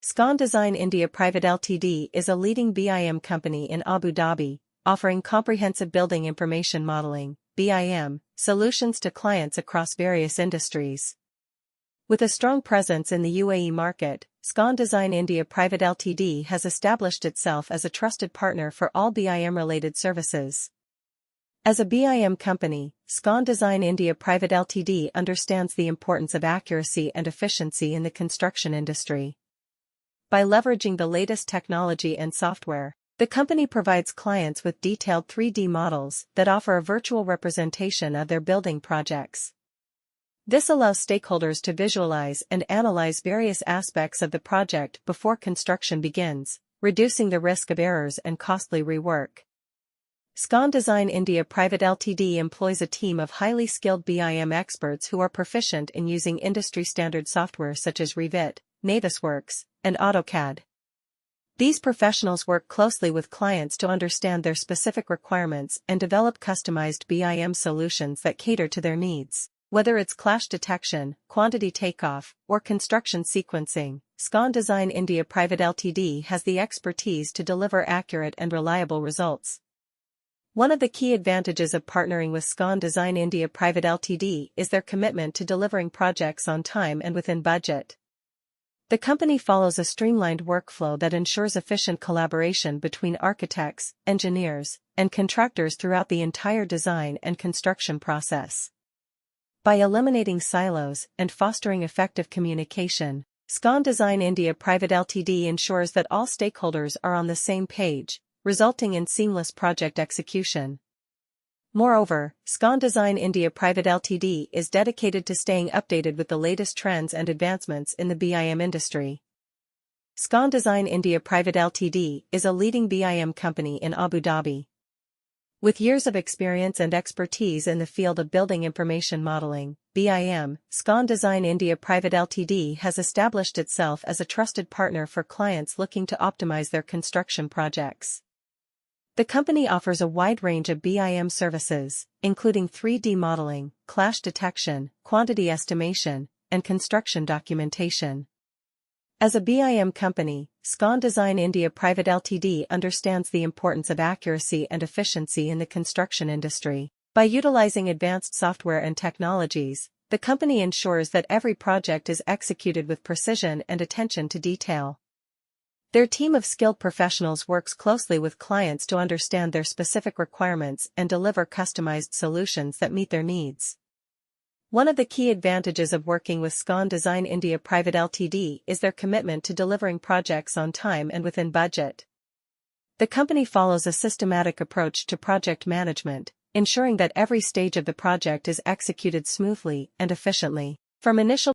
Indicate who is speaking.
Speaker 1: Scon Design India Private Ltd is a leading BIM company in Abu Dhabi, offering comprehensive building information modeling (BIM) solutions to clients across various industries. With a strong presence in the UAE market, Scon Design India Private Ltd has established itself as a trusted partner for all BIM-related services. As a BIM company, Scon Design India Private Ltd understands the importance of accuracy and efficiency in the construction industry. By leveraging the latest technology and software, the company provides clients with detailed 3D models that offer a virtual representation of their building projects. This allows stakeholders to visualize and analyze various aspects of the project before construction begins, reducing the risk of errors and costly rework. Scon Design India Private Ltd employs a team of highly skilled BIM experts who are proficient in using industry-standard software such as Revit, Navisworks, and AutoCAD. These professionals work closely with clients to understand their specific requirements and develop customized BIM solutions that cater to their needs. Whether it's clash detection, quantity takeoff, or construction sequencing, Scon Design India Private Ltd has the expertise to deliver accurate and reliable results. One of the key advantages of partnering with Scon Design India Private Ltd is their commitment to delivering projects on time and within budget. The company follows a streamlined workflow that ensures efficient collaboration between architects, engineers, and contractors throughout the entire design and construction process. By eliminating silos and fostering effective communication, Scon Design India Private Ltd ensures that all stakeholders are on the same page, resulting in seamless project execution. Moreover, Scon Design India Private Ltd is dedicated to staying updated with the latest trends and advancements in the BIM industry. Scon Design India Private Ltd is a leading BIM company in Abu Dhabi. With years of experience and expertise in the field of building information modeling, BIM, Scon Design India Private Ltd has established itself as a trusted partner for clients looking to optimize their construction projects. The company offers a wide range of BIM services, including 3D modeling, clash detection, quantity estimation, and construction documentation. As a BIM company, Scon Design India Private Ltd understands the importance of accuracy and efficiency in the construction industry. By utilizing advanced software and technologies, the company ensures that every project is executed with precision and attention to detail. Their team of skilled professionals works closely with clients to understand their specific requirements and deliver customized solutions that meet their needs. One of the key advantages of working with Scon Design India Private Ltd is their commitment to delivering projects on time and within budget. The company follows a systematic approach to project management, ensuring that every stage of the project is executed smoothly and efficiently. From initial